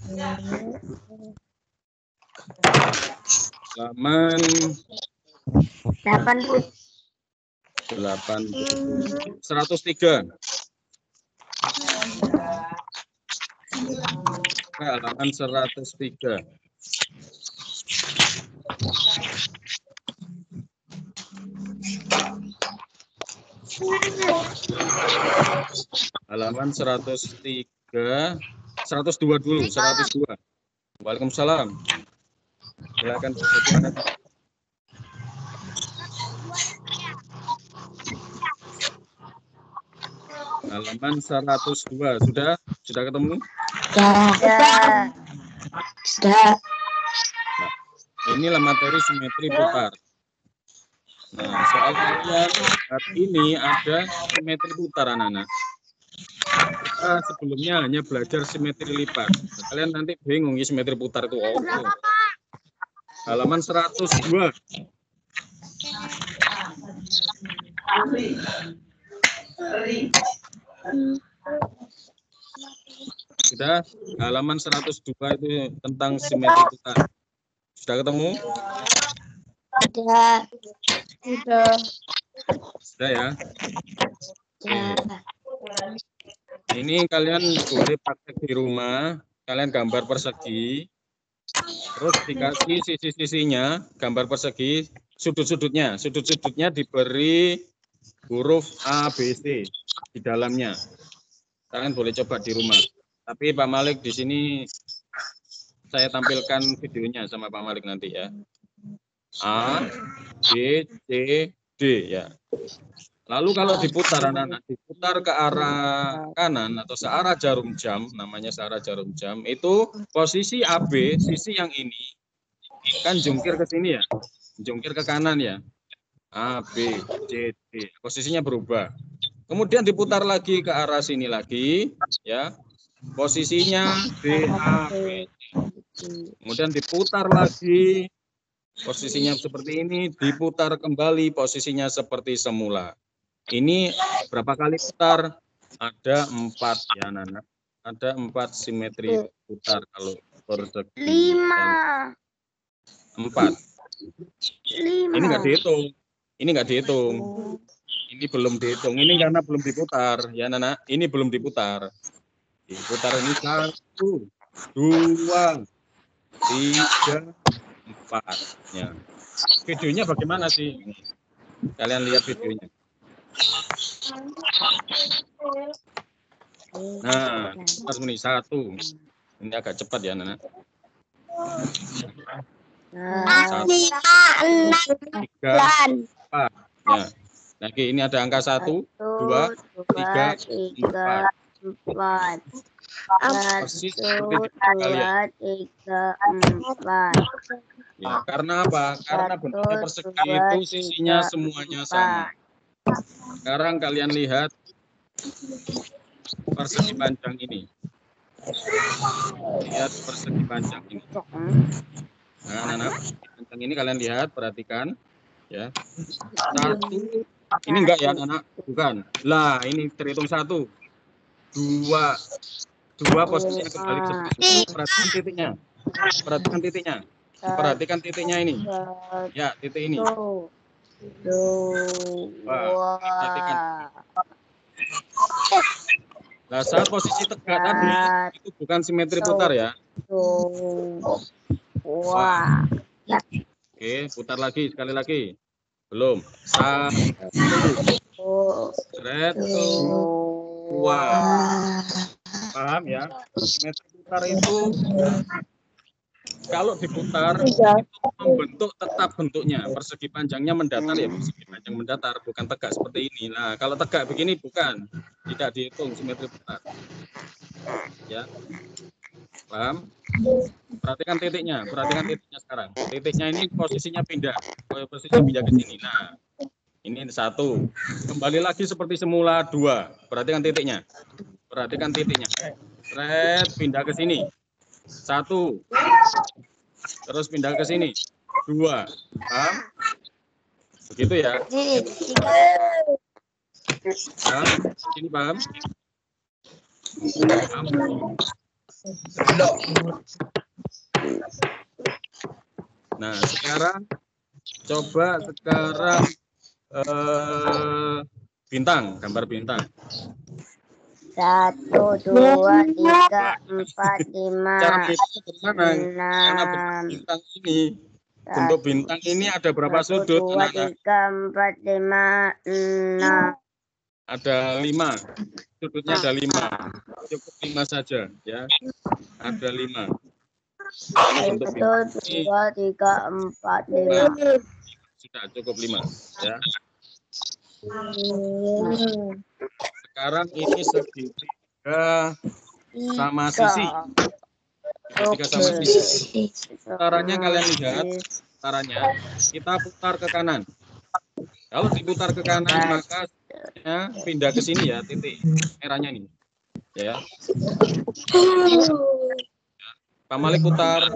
Halaman 80. 103. Halaman 103. Halaman 103, 102 dulu, 102. Waalaikumsalam. Silakan. Halaman 102 sudah ketemu? Sudah. Nah, inilah materi simetri putar. Nah, soal kalian saat ini ada simetri putar anak-anak. Kita sebelumnya hanya belajar simetri lipat. Nah, kalian nanti bingung ya simetri putar itu apa. Halaman 102. Sudah, halaman 102 itu tentang simetri putar. Sudah ketemu? Sudah. Sudah ya? Ini kalian boleh praktek di rumah. Kalian gambar persegi. Terus dikasih sisi-sisinya, gambar persegi, sudut-sudutnya. Sudut-sudutnya diberi huruf A, B, C di dalamnya. Kalian boleh coba di rumah. Tapi Pak Malik di sini saya tampilkan videonya sama Pak Malik nanti ya. A, B, C, D ya. Lalu kalau diputar anak-anak, diputar ke arah kanan atau searah jarum jam, namanya searah jarum jam, itu posisi AB, sisi yang ini kan jungkir ke sini ya, jungkir ke kanan ya. A, B, C, D, posisinya berubah. Kemudian diputar lagi ke arah sini lagi, ya. Posisinya D, A, B, C. Kemudian diputar lagi, posisinya seperti ini, diputar kembali, posisinya seperti semula. Ini berapa kali putar? Ada 4 ya, Nana. Ada 4 simetri putar kalau persegi. 5. 4. Ini enggak dihitung. Ini enggak dihitung. Ini belum dihitung. Ini karena belum diputar ya, Nana. Ini belum diputar. Diputar ini 1, 2, 3, 4 ya. Videonya bagaimana sih? Kalian lihat videonya. Nah, pas menit 1. Ini agak cepat ya, Nana. 1, 3, 4. Ya. Nah, ini ada angka 1, 2, 3, 4. Persis seperti di kalian. 2, 3, 4. Ya, karena apa? Karena bentuknya persegi itu sisinya semuanya sama. Sekarang kalian lihat persegi panjang ini. Lihat persegi panjang ini. Nah, anak-anak, panjang ini kalian lihat, perhatikan. Ya. 1, ini enggak ya, anak-anak? Bukan. Lah, ini terhitung 1, 2, 2 posisinya kembali ke sini. Perhatikan titiknya. Perhatikan titiknya. Perhatikan titiknya ini. Ya, titik ini. Wah, perhatikan. Nah, saat posisi tegak tadi itu bukan simetri putar ya. Wah. Oke, putar lagi sekali lagi. Belum. 1, 2. Paham ya? Simetri putar itu kalau diputar itu membentuk tetap bentuknya. Persegi panjangnya mendatar ya, persegi panjang mendatar, bukan tegak seperti ini. Nah, kalau tegak begini bukan, tidak dihitung simetri putar. Ya. Paham? Perhatikan titiknya sekarang. Titiknya ini posisinya pindah ke sini. Nah, ini 1. Kembali lagi seperti semula 2. Perhatikan titiknya. Pindah ke sini. 1. Terus pindah ke sini. 2. Paham? Begitu ya. Paham? Ini paham? Paham? Nah, sekarang coba bintang, gambar bintang. 1, 2, 3, 4, 5, Cara menghitung bagaimana? Karena bentuk 6. bintang ini, bentuk bintang ini ada berapa 1, sudut, 2, anak-anak? 3, 4, 5, 6. Ada 5, sudutnya ada 5. Cukup 5 saja, ya. Ada 5. Ini bentuk 1, bintang ini 2, 3, 4, 5. sudah cukup 5, ya. Sekarang ini segitiga sama sisi. Segitiga sama sisi. Putarannya kalian lihat, putarannya kita putar ke kanan. Kalau diputar ke kanan maka pindah ke sini ya, titik merahnya nih. Ya. Pak Malik putar,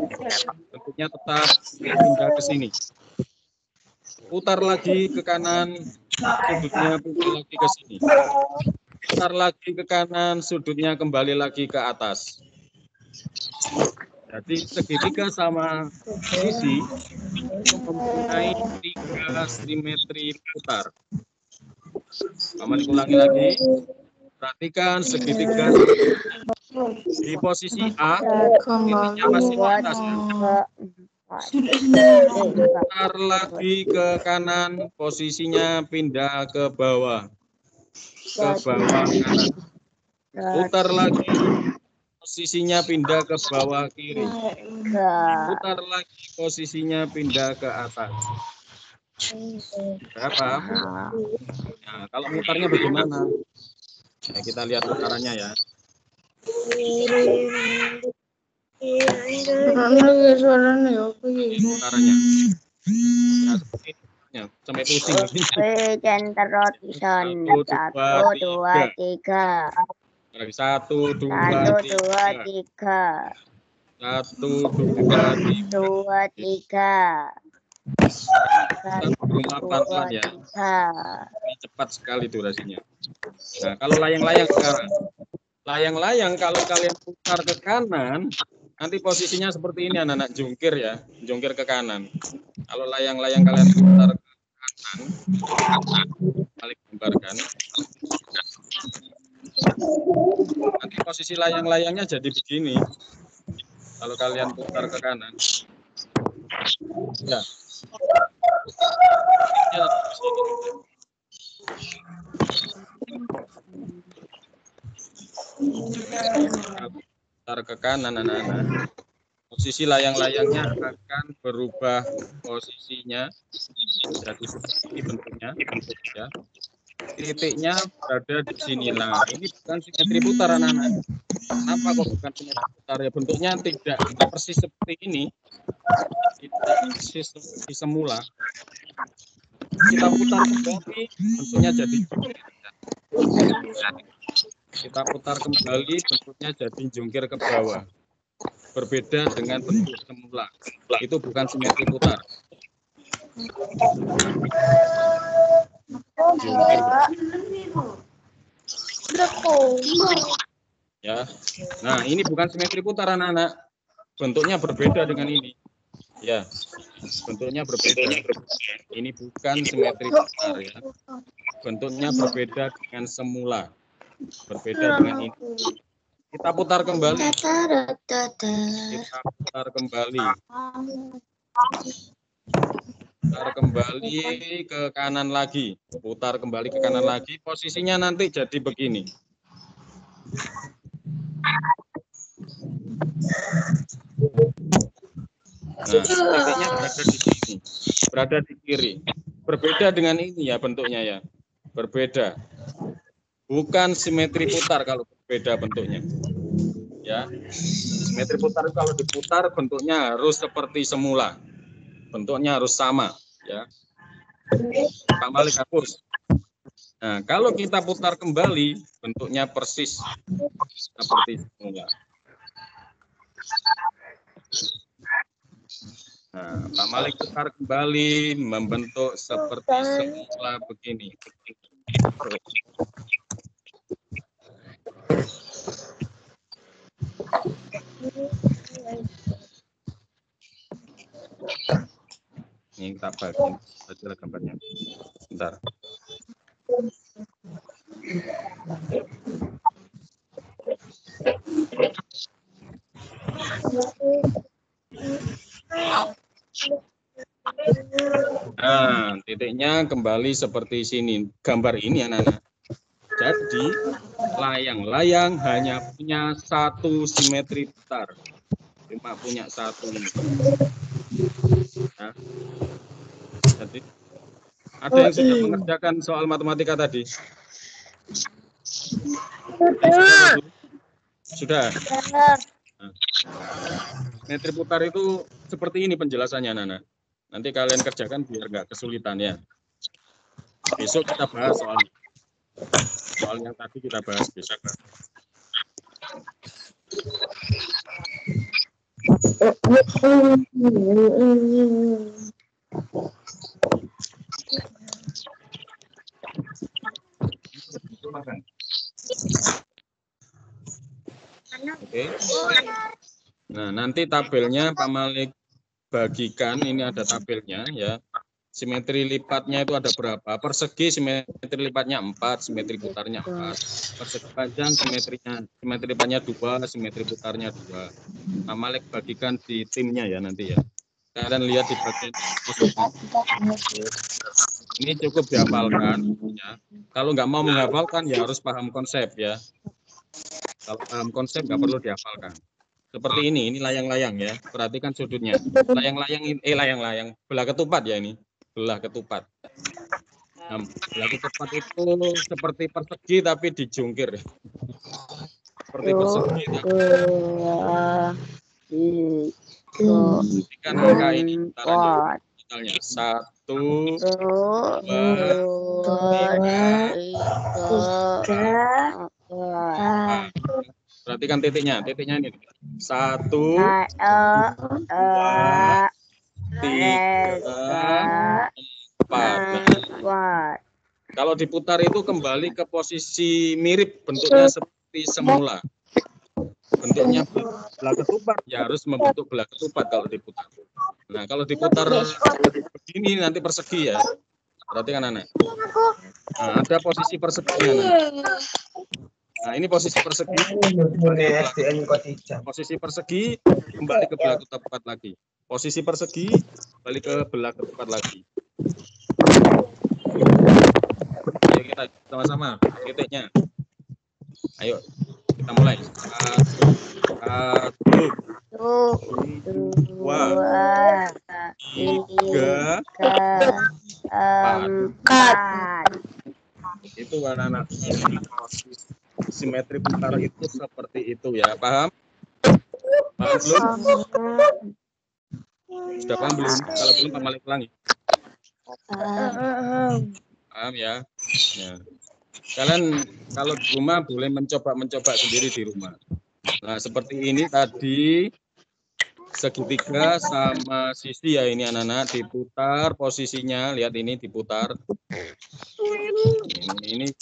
bentuknya tetap pindah ke sini. Putar lagi ke kanan, sudutnya pindah lagi ke sini. Putar lagi ke kanan, sudutnya kembali lagi ke atas. Jadi segitiga sama sisi mempunyai 3 simetri putar. Pak Malik ulangi lagi. Perhatikan segitiga di posisi A, titiknya masih di atas. Putar lagi ke kanan, posisinya pindah ke bawah. Ke bawah kanan. Putar lagi, posisinya pindah ke bawah kiri. Putar lagi, posisinya pindah ke atas. Berapa? Nah, kalau mutarnya bagaimana? Nah, kita lihat putarannya ya. Putarannya. Nah, seperti ini. Sampai pusing. Center rotation. 1, 2, 3. 1, 2, 3. 1, 2, 3. Rumah pelan-pelan ya. Ini cepat sekali durasinya. Nah, kalau layang-layang sekarang. Layang-layang kalau kalian putar ke kanan, nanti posisinya seperti ini anak-anak, jungkir ya, jungkir ke kanan. Kalau layang-layang kalian putar ke kanan, balik gambarkan. Nanti posisi layang-layangnya jadi begini. Kalau kalian putar ke kanan. Ya. Putar ke kanan anak-anak. Posisi layang-layangnya akan berubah posisinya jadi seperti bentuknya, ya. Titiknya berada di sini. Nah, ini bukan simetri putar anak-anak. Kenapa kok bukan simetri putar ya? Bentuknya tidak persis seperti ini. Tidak persis seperti semula. Kita putar kembali, bentuknya jadi jungkir. Kita putar kembali, bentuknya jadi jungkir ke bawah. Berbeda dengan bentuk semula. Itu bukan simetri putar. Jungkir. Ya. Nah, ini bukan simetri putar anak-anak. Bentuknya berbeda dengan ini. Ya. Bentuknya berbeda. Ini bukan simetri putar ya. Bentuknya berbeda dengan semula. Berbeda dengan ini. Kita putar kembali. Kita putar kembali. Putar kembali ke kanan lagi. Putar kembali ke kanan lagi. Posisinya nanti jadi begini. Nah, titiknya berada di sini. Berada di kiri. Berbeda dengan ini ya bentuknya ya. Berbeda. Bukan simetri putar kalau berbeda bentuknya. Ya. Simetri putar kalau diputar bentuknya harus seperti semula. Bentuknya harus sama, ya. Pak Malik hapus. Nah, kalau kita putar kembali bentuknya persis seperti semula. Nah, Pak Malik putar kembali membentuk seperti semula begini. tak bagi saja gambarnya. Bentar. Nah, titiknya kembali seperti sini. Gambar ini anak-anak. Jadi, layang-layang hanya punya satu simetri putar. Cuma punya satu ini. Nah, jadi, ada yang sudah mengerjakan soal matematika tadi? Sudah. Nah, simetri putar itu seperti ini penjelasannya, Nana. Nanti kalian kerjakan biar nggak kesulitan ya. Besok kita bahas soal yang tadi kita bahas besok. Oke. Nah, nanti tabelnya Pak Malik bagikan, ini ada tabelnya ya. Simetri lipatnya itu ada berapa? Persegi simetri lipatnya 4, simetri putarnya 4. Persegi panjang simetri lipatnya 2, simetri putarnya 2. Pak Malik bagikan di timnya ya nanti ya. Kalian lihat di bagian ini cukup dihafalkan ya. Kalau nggak mau menghafalkan ya harus paham konsep ya. Kalau paham konsep nggak perlu dihafalkan. Seperti ini layang-layang ya. Perhatikan sudutnya. Layang-layang, belah ketupat ya ini. Belah ketupat. Nah, belah ketupat itu seperti persegi tapi dijungkir. Seperti persegi tapi kan angka ini misalnya 1, 2, 3. Perhatikan titiknya ini 1, 2, 3, 4. Kalau diputar itu kembali ke posisi mirip bentuknya seperti semula. Bentuknya belah ketupat ya harus membentuk belah ketupat kalau diputar. Nah, kalau diputar begini nanti persegi ya. Perhatikan anak. Nah, ada posisi perseginya nanti. Nah, ini posisi persegi. Posisi persegi kembali ke belah ketupat lagi. Posisi persegi kembali ke belah ketupat lagi. Ayo kita sama-sama titiknya. Ayo kita mulai. 1, 2, 3, 4. Itu anak-anak. Simetri putar itu seperti itu ya. Paham? Paham belum? Sudah paham belum? Kalau belum Pak Malik ulangi. Paham ya? Ya. Kalian kalau di rumah boleh mencoba sendiri di rumah. Nah, seperti ini tadi segitiga sama sisi ya ini anak-anak diputar posisinya, lihat ini diputar. Ini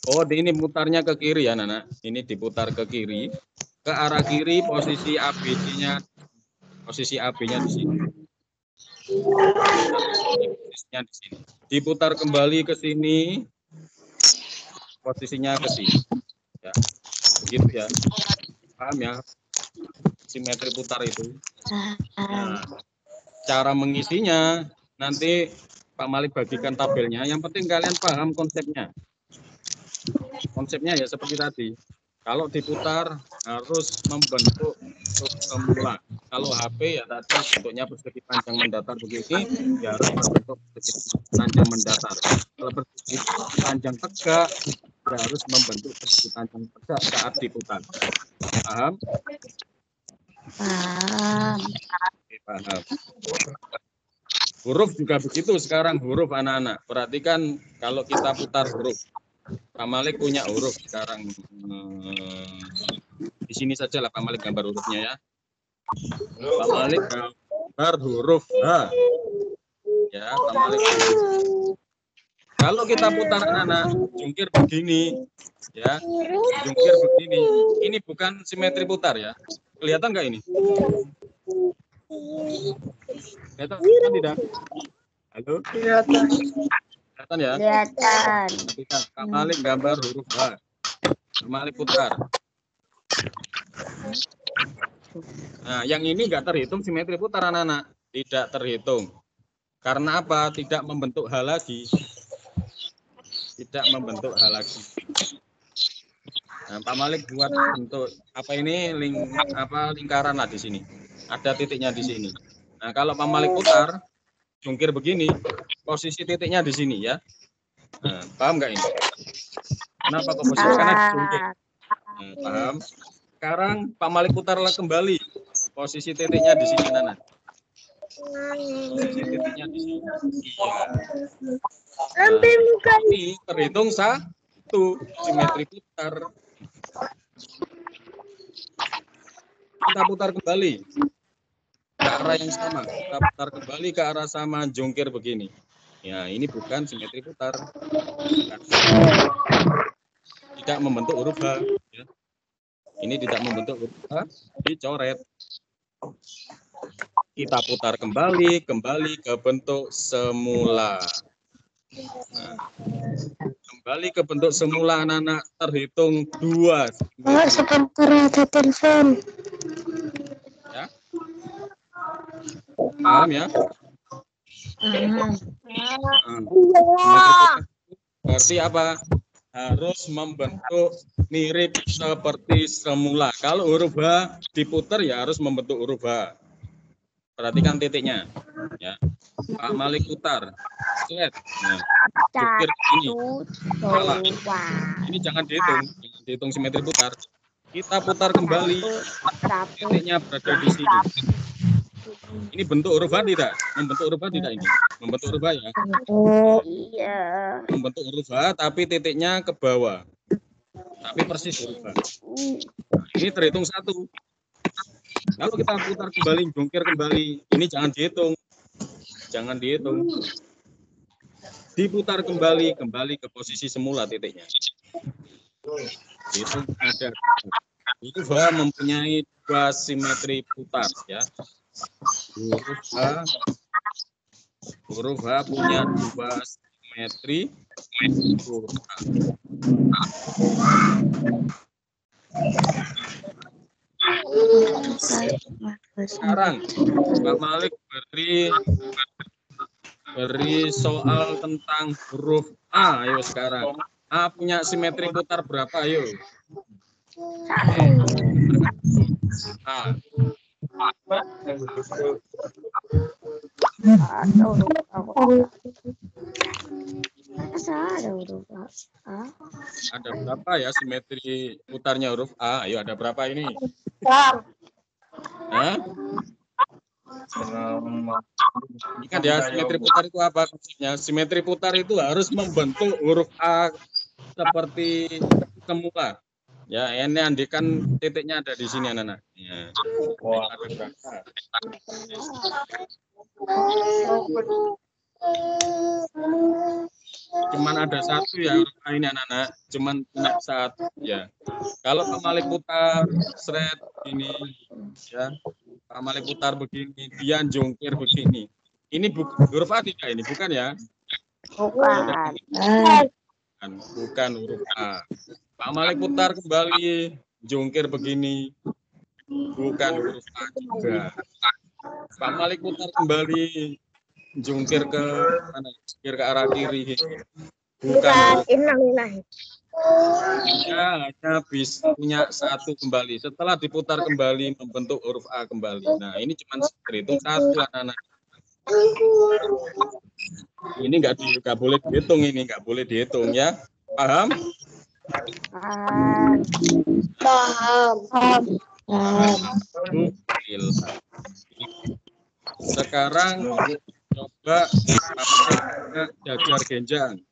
mutarnya ke kiri ya anak-anak. Ini diputar ke kiri. Ke arah kiri posisi ABC-nya di sini. Posisinya di sini. Diputar kembali ke sini. Posisinya ke sini. Ya. Begitu ya. Paham ya? Simetri putar itu. Nah, cara mengisinya nanti Pak Malik bagikan tabelnya. Yang penting kalian paham konsepnya. Konsepnya ya seperti tadi. Kalau diputar harus membentuk semula. Kalau HP ya tadi bentuknya persegi panjang mendatar begini, ya harus membentuk persegi panjang mendatar. Kalau persegi panjang tegak, ya harus membentuk persegi panjang tegak saat diputar. Paham? Paham. Oke, paham. Huruf juga begitu sekarang, huruf anak-anak. Perhatikan kalau kita putar huruf. Pak Malik punya huruf sekarang. Di sini saja lah Pak Malik gambar hurufnya ya. Pak Malik gambar huruf H. Ya, Pak Malik. Kalau kita putar anak-anak, jungkir begini. Ya, jungkir begini. Ini bukan simetri putar ya. Kelihatan nggak ini? Kelihatan tidak? Halo, Kelihatan. kelihatan ya? Kelihatan. Pak Malik gambar huruf H. Pak Malik putar. Nah, yang ini nggak terhitung simetri putar anak-anak. Tidak terhitung. Karena apa? Tidak membentuk H lagi. Tidak membentuk H lagi. Nah, Pak Malik buat bentuk apa ini lingkaran lah di sini. Ada titiknya di sini. Nah, kalau Pak Malik putar, jungkir begini, posisi titiknya di sini ya. Nah, paham nggak ini? Kenapa kok posisi? Karena jungkir. Nah, paham? Sekarang Pak Malik putarlah kembali. Posisi titiknya di sini, Nana. Posisi titiknya di sini. Iya. Nah, ini terhitung satu simetri putar. Kita putar kembali ke arah yang sama. Kita putar kembali ke arah sama, jungkir begini. Ya, ini bukan simetri putar. Tidak membentuk huruf H. Ya. Ini tidak membentuk huruf H, dicoret. Kita putar kembali ke bentuk semula. Nah, kembali ke bentuk semula, anak-anak, terhitung 2. Sebentar ada telepon. Ya. Paham ya? Berarti apa? Harus membentuk mirip seperti semula. Kalau huruf H diputar ya harus membentuk huruf H. Perhatikan titiknya. Ya. Pak Malik putar. Set. Nah, jungkir ini. Salah. Ini jangan dihitung. Jangan dihitung simetri putar. Kita putar kembali. Titiknya berada di sini. Ini bentuk huruf H tidak? Membentuk huruf H tidak ini? Membentuk huruf H ya? Iya. Membentuk huruf H tapi titiknya ke bawah. Tapi persis huruf H. Ini terhitung 1. Kalau kita putar kembali, jungkir kembali, ini jangan dihitung. Jangan dihitung. Diputar kembali ke posisi semula titiknya. Itu ada. Huruf H mempunyai 2 simetri putar ya. Huruf H punya 2 simetri putar. Sekarang Pak Malik beri soal tentang huruf A. Ayo sekarang. A punya simetri putar berapa? Ayo. A. Ada berapa ya simetri putarnya huruf A? Ayo, ada berapa ini? Hah? Ingat ya, simetri putar itu apa maksudnya? Simetri putar itu harus membentuk huruf A seperti semula. Ya, ini andikan titiknya ada di sini, anak-anak. Ya. Ada berapa? Cuman ada 1 ya huruf A ini, anak-anak. Cuman punya 1 ya. Kalau Pak Malik putar seret ini ya. Pak Malik putar begini, dia jungkir begini. Ini huruf A tidak ini? Bukan ya? Bukan. Bukan huruf A. Pak Malik putar kembali, jungkir begini. Bukan huruf A juga. Pak Malik putar kembali, jungkir ke mana? Jungkir ke arah kiri. Bukan huruf A. Ya, hanya punya 1 kembali. Setelah diputar kembali membentuk huruf A kembali. Nah, ini cuma terhitung 1, anak-anak. Ini nggak boleh dihitung, ini nggak boleh dihitung ya. Paham? Paham. Sekarang coba jajar genjang.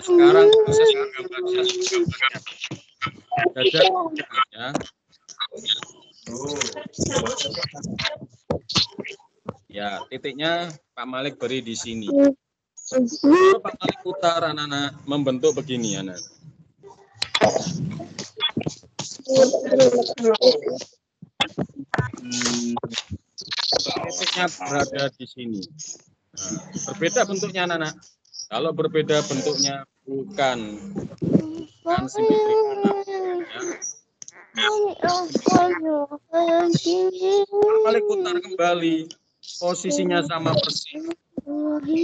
Sekarang proses gambarnya. Jajar ya. Ya, titiknya Pak Malik beri di sini. Kalau Pak Malik putar, anak-anak, membentuk begini, anak. titiknya berada di sini. Nah, berbeda bentuknya, anak-anak. Kalau berbeda bentuknya bukan simetri kutar. Ya. Kembali putar kembali, posisinya sama persis,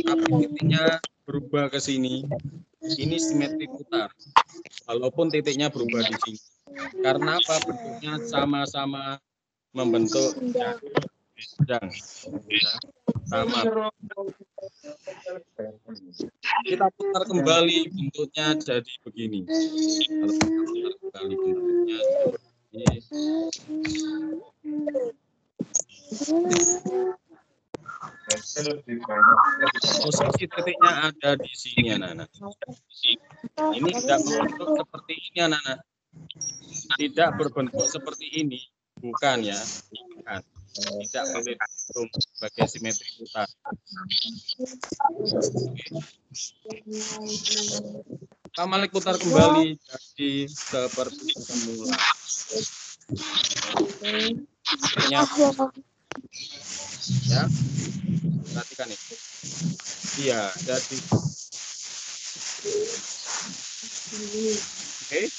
tapi titiknya berubah ke sini. Ini simetri putar, walaupun titiknya berubah di sini. Karena apa? Bentuknya sama-sama membentuk bidang. Ya. Sama. Kita putar kembali, bentuknya jadi begini. Kalau kita putar kembali bentuknya posisi titiknya ada di sini, anak-anak. Ini tidak membentuk seperti ini, anak-anak. Tidak berbentuk seperti ini, bukan ya, bukan. Tidak boleh dihitung sebagai simetri putar. Pak Malik putar kembali jadi seperti semula. Ya, perhatikan ini. Iya, jadi. Oke.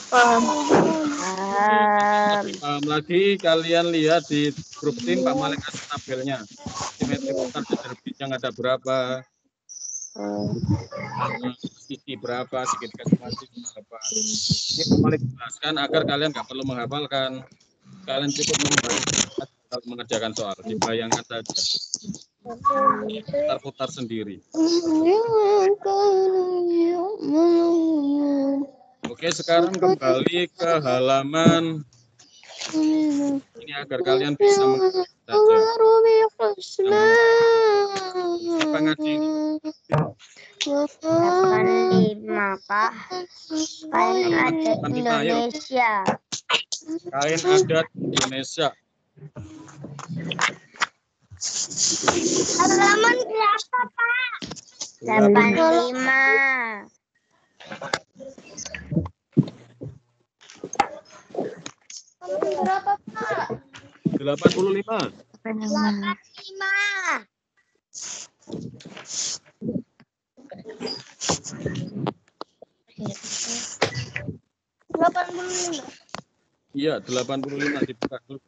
Paham? Paham lagi, kalian lihat di grup tim Pak Malik kasih tabelnya. Simetri putar jajar bidang ada berapa? Sisi berapa, segitiga simetri berapa? Ini Pak Malik jelaskan agar kalian nggak perlu menghafalkan. Kalian cukup membaca kalau mengerjakan soal, dibayangkan saja. Putar-putar sendiri. Oke, sekarang kembali ke halaman ini agar kalian bisa membaca. Siapa ngaji? 85, Pak. Kain adat Indonesia. Kain adat Indonesia. Halaman berapa, Pak? 85. Berapa, Pak? 85. 85. Iya, 85 dibuka dulu.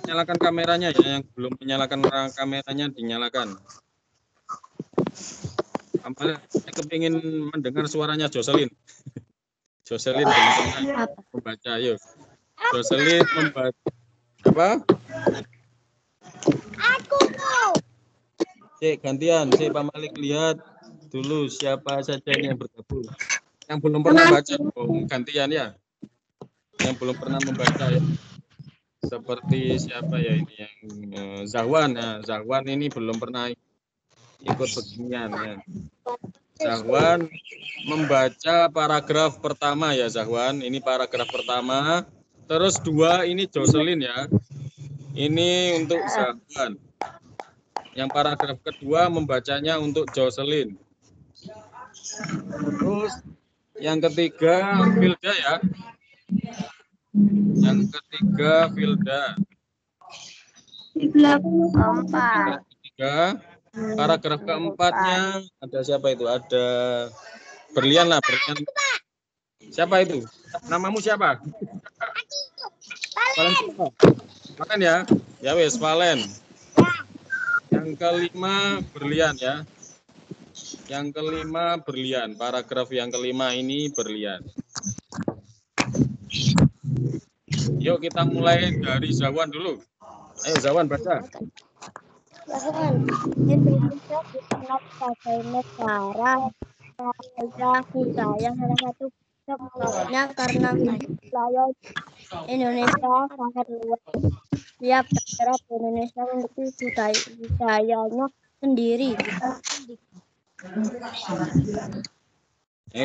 Nyalakan kameranya ya, yang belum menyalakan kameranya dinyalakan. Amal kepingin mendengar suaranya Jocelyn. Jocelyn dengan membaca, ayo. Jocelyn membaca apa? Aku. Cek gantian, Cek Pak Malik lihat dulu siapa saja yang bergabung. Yang belum pernah baca, gantian ya. Yang belum pernah membaca ya. Seperti siapa ya ini yang Zahwan ya. Zahwan ini belum pernah ikut beginian ya. Zahwan membaca paragraf pertama ya Zahwan. Ini paragraf pertama. Terus 2 ini Jocelyn ya. Ini untuk Zahwan. Yang paragraf kedua membacanya untuk Jocelyn. Terus yang ketiga Filda ya. Yang ketiga Filda. Paragraf ketiga. Paragraf keempatnya ada siapa itu? Ada Berlian lah, Berlian. Siapa itu? Namamu siapa? Valen. Valen ya? Ya wes, Valen. Yang kelima Berlian ya. Yang kelima Berlian. Paragraf yang kelima ini Berlian. Yuk kita mulai dari Zawan dulu. Ayo Zawan baca. Indonesia dikenal sebagai negara budaya salah satu sebabnya karena wilayah Indonesia sangat luas. Tiap daerah di Indonesia memiliki budayanya sendiri.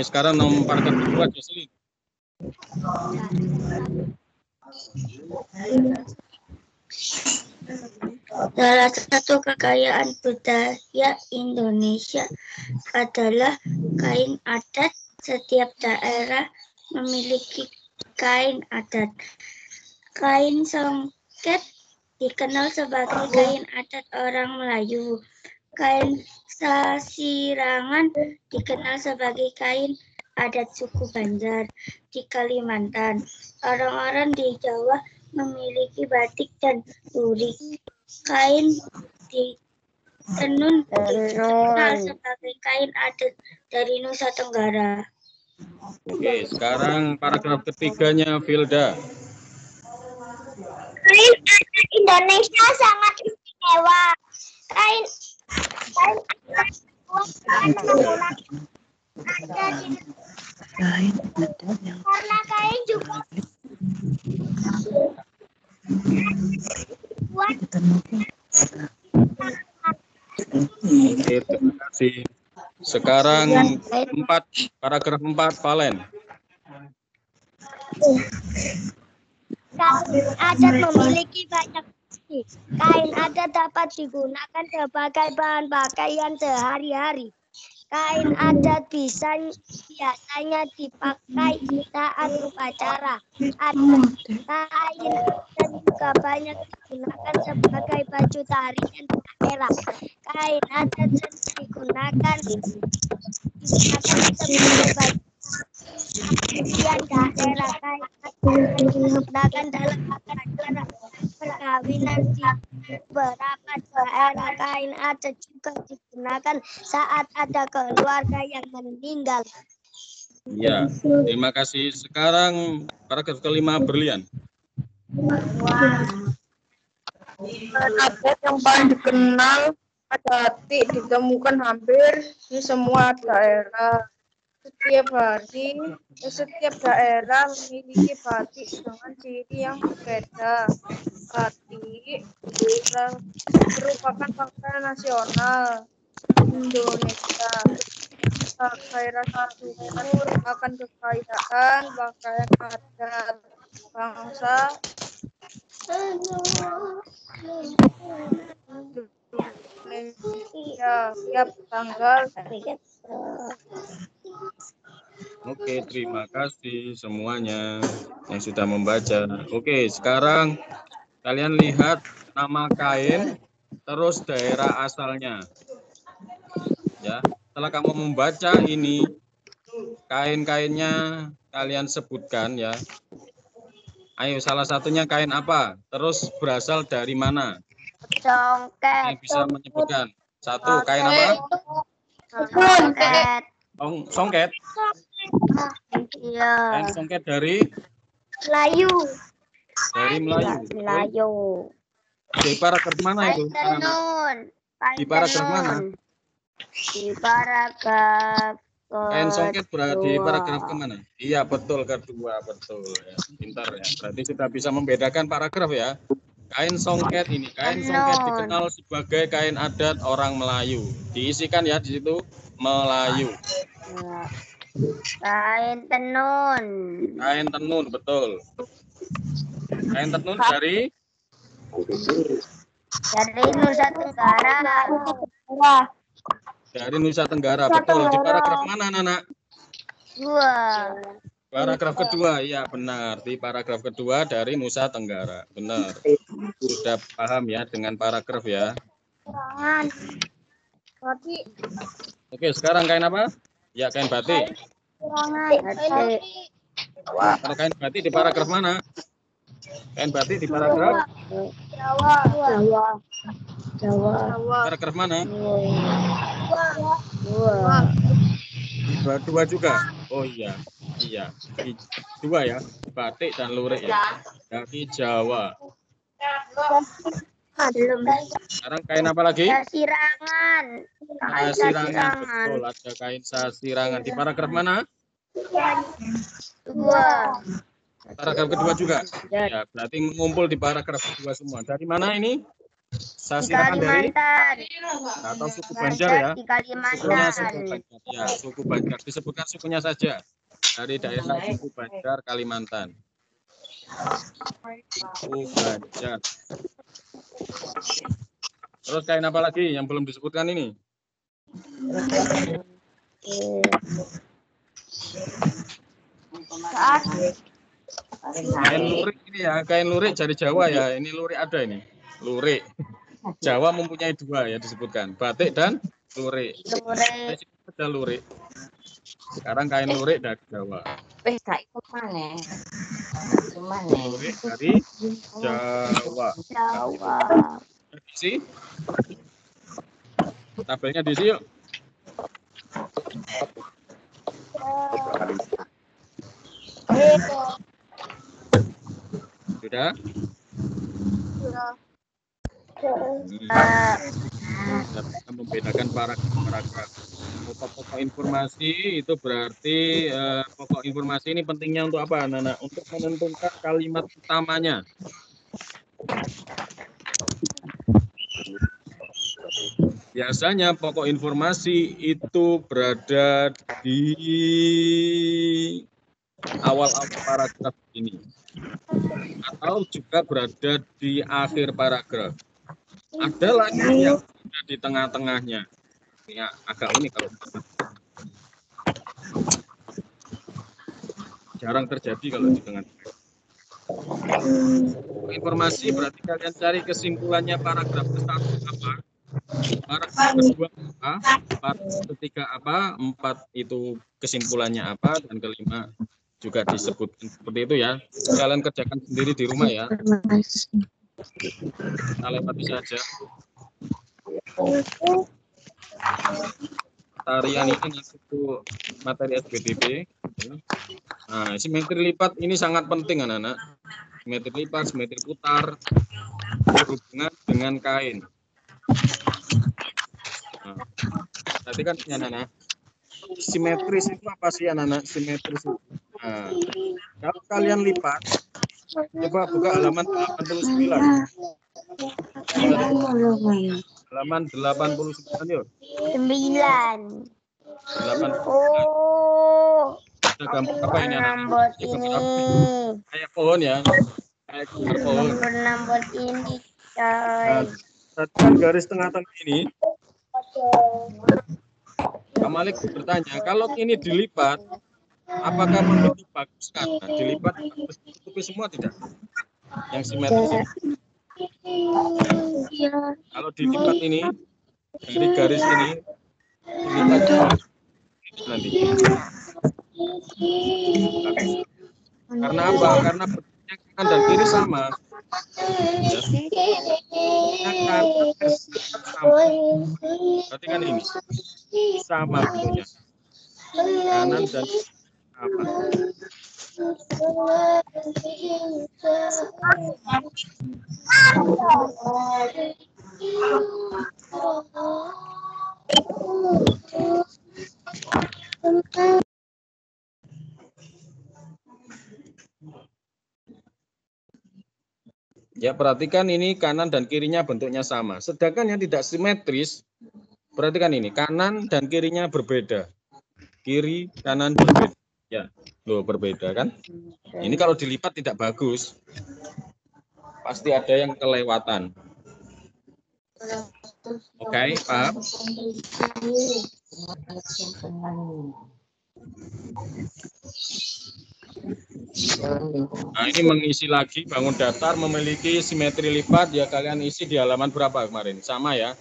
Sekarang nomor paragraf kedua Jocelyn. Salah satu kekayaan budaya Indonesia adalah kain adat. Setiap daerah memiliki kain adat. Kain songket dikenal sebagai kain adat orang Melayu. Kain sasirangan dikenal sebagai kain adat suku Banjar di Kalimantan. Orang-orang di Jawa memiliki batik dan lurik. Kain di tenun dikenal sebagai kain adat dari Nusa Tenggara. Oke, sekarang paragraf ketiganya Filda. Kain adat Indonesia sangat istimewa. Kain adat menggunakan karena kain juga buat Oke, terima kasih. Sekarang paragraf 4 Valen. kain adat memiliki banyak fungsi. Kain adat dapat digunakan sebagai bahan pakaian sehari-hari. Kain adat biasanya dipakai saat upacara adat. Kain adat juga banyak digunakan sebagai baju tarian daerah. Kain adat sering digunakan sebagai baju tarian daerah. Kain adat digunakan dalam acara perkawinan di beberapa daerah. Kain adat juga digunakan saat ada keluarga yang meninggal. Ya, terima kasih. Sekarang paragraf kelima Berlian. Adat yang paling dikenal batik ditemukan hampir di semua daerah. Setiap daerah memiliki batik dengan ciri yang berbeda. Batik merupakan pakaian nasional Indonesia. Sebagai rasa syukur akan kekayaan pakaian adat bangsa Indonesia tiap tanggal. Oke, terima kasih semuanya yang sudah membaca. Oke, sekarang kalian lihat nama kain, terus daerah asalnya. Ya, setelah kamu membaca ini, kain-kainnya kalian sebutkan ya. Ayo, salah satunya kain apa? Terus berasal dari mana? Songket. Yang bisa menyebutkan. Satu, kain apa? Songket. Songket. Iya. Kain songket dari Melayu. Melayu. Di paragraf mana itu? Tenun. Di paragraf mana? Di paragraf Kain songket berarti di kedua. paragraf kemana? Iya, betul, kedua, betul. Ya, pintar ya. Berarti sudah bisa membedakan paragraf ya. Kain songket ini, kain songket dikenal sebagai kain adat orang Melayu. Diisikan ya di situ Melayu. Kain tenun. Kain tenun, betul. Kain tenun dari Nusa Tenggara. Dari Nusa Tenggara, betul. Di paragraf mana, Nana? 2. Paragraf kedua, iya benar. Di paragraf kedua dari Nusa Tenggara, benar. Sudah paham ya dengan paragraf ya. Oke, sekarang kain apa? Ya, kain batik. Kalau kain batik di paragraf mana? Kain batik di paragraf? Jawa. Paragraf mana? 2. Dua juga. Oh iya, iya. Dua ya, batik dan lurik ya. Dari Jawa. Belum. Sekarang kain apa lagi? Sasirangan. Sasirangan, betul. Ada kain sasirangan. Di paragraf mana? 2. Paragraf kedua juga. Ya, berarti mengumpul di paragraf kedua semua. Dari mana ini? Sasirangan dari atau suku Banjar ya? Di Kalimantan. Sukunya suku Banjar. Ya, suku Banjar. Disebutkan sukunya saja. dari daerah Suku Banjar, Kalimantan. Suku Banjar. Terus kain apa lagi yang belum disebutkan ini? Kain lurik ini ya, kain lurik dari Jawa ya. Ini lurik ada ini. Lurik. Jawa mempunyai dua ya disebutkan, batik dan lurik. Lurik. Ada lurik. Sekarang kain lurik dari Jawa. Tak ikut mana? Mana? Lurik dari Jawa. Jawa. Diisi. Tabelnya diisi yuk. Sudah? Kita membedakan paragraf. Pokok informasi itu berarti pokok informasi ini pentingnya untuk apa, anak-anak? Untuk menentukan kalimat utamanya. Biasanya pokok informasi itu berada di awal-awal paragraf ini, atau juga berada di akhir paragraf. Ada lagi yang ada di tengah-tengahnya. Ya, agak unik kalau jarang terjadi kalau di tengah-tengah. Informasi berarti kalian cari kesimpulannya paragraf ke-1 apa, paragraf kedua apa, paragraf ketiga apa, 4 itu kesimpulannya apa, dan kelima juga disebutkan seperti itu ya. Kalian kerjakan sendiri di rumah ya. Kita lewati saja. Tarian ini untuk materi SBDP. Nah, simetri lipat ini sangat penting anak-anak. Simetri lipat, simetri putar, berhubungan dengan kain. Nah, berarti kan anak-anak, simetris itu apa sih anak-anak? Simetris itu. Nah, kalau kalian lipat, coba buka halaman 89. Halaman 89 yuk. 9. 89. Oh, Ada gambar apa ini anak-anak? nomor Ini gambar apa? ini. Kayak pohon ya. Kayak gambar pohon. Nomor ini, Nah, coy. perhatikan garis tengah-tengah ini. Pak Malik bertanya, kalau ini dilipat, apakah membentuk bagus kan? Nah, dilipat tutupi semua tidak? Yang simetris ini. Kalau dilipat ini dari garis ini dilipat nanti. Karena apa? Karena bentuknya kanan dan kiri sama. Ya. Kanan dan sama. Berarti kan ini sama bentuknya. Kanan dan sama. Ya, perhatikan ini kanan dan kirinya bentuknya sama. Sedangkan yang tidak simetris, perhatikan ini kanan dan kirinya berbeda. Kiri, kanan berbeda. Ya, loh berbeda kan? Ini kalau dilipat tidak bagus. Pasti ada yang kelewatan. Oke, paham? Nah, ini mengisi lagi bangun datar memiliki simetri lipat, ya kalian isi di halaman berapa kemarin? Sama ya.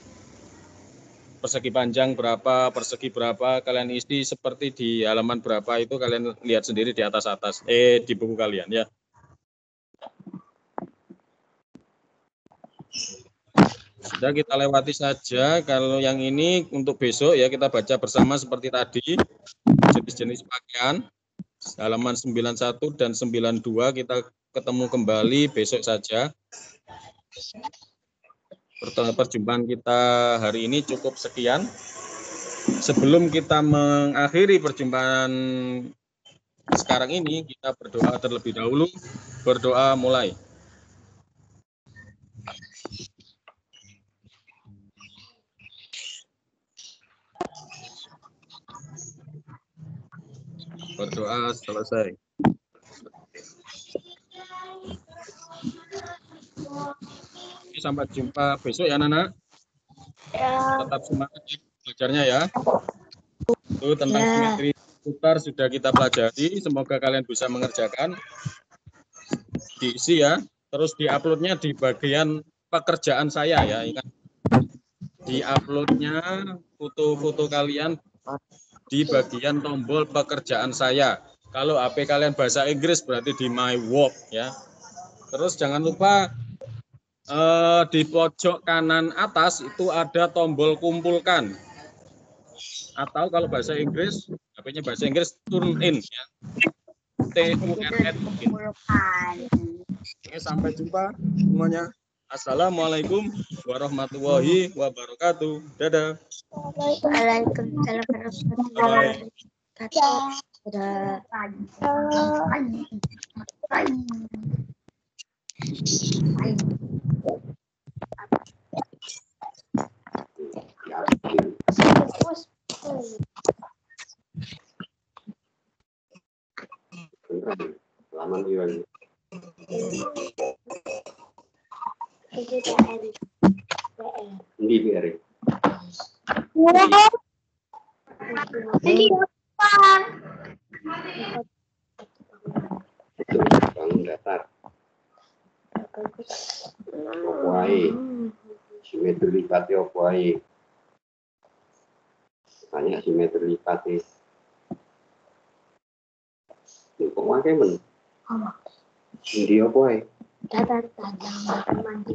Persegi panjang berapa, persegi berapa, kalian isi seperti di halaman berapa itu kalian lihat sendiri di atas-atas, di buku kalian ya. Sudah, kita lewati saja. Kalau yang ini untuk besok ya kita baca bersama seperti tadi. Jenis-jenis pakaian. Halaman 91 dan 92 kita ketemu kembali besok saja. Perjumpaan kita hari ini cukup sekian. Sebelum kita mengakhiri perjumpaan sekarang ini, kita berdoa terlebih dahulu. Berdoa mulai. Berdoa selesai. Sampai jumpa besok ya, Nana. Tetap semangat belajarnya ya. Itu tentang simetri putar sudah kita pelajari. Semoga kalian bisa mengerjakan. Diisi ya. Terus diuploadnya di bagian pekerjaan saya ya. Ingat, diuploadnya foto-foto kalian di bagian tombol pekerjaan saya. Kalau HP kalian bahasa Inggris berarti di My Work ya. Terus jangan lupa di pojok kanan atas itu ada tombol kumpulkan. Atau kalau bahasa Inggris, HP-nya bahasa Inggris tune in ya. TUNN. Oke, sampai jumpa semuanya. Assalamualaikum warahmatullahi wabarakatuh. Dadah. Waalaikumsalam warahmatullahi wabarakatuh. Laman iwan. Hindi biar. Bangun datar. Opuai. Simetri lipatnya opuai. Tanya simetri lipatnya. Kok makai men? Hindi opuai.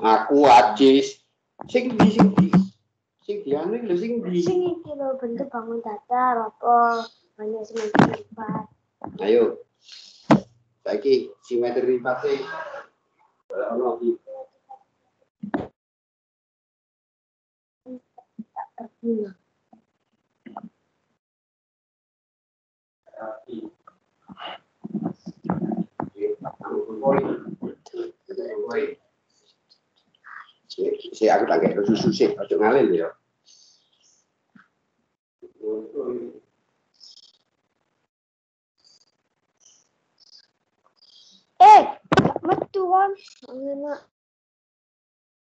Aku ajis. Sing di anu lho sing di. Sing iki lho bentuk bangun datar apa banyak simetri lipat. Ayo. Saiki simetri lipate. Ono iki. Si aku tak kayak susu sih, aja ngalil ya. Metu kan.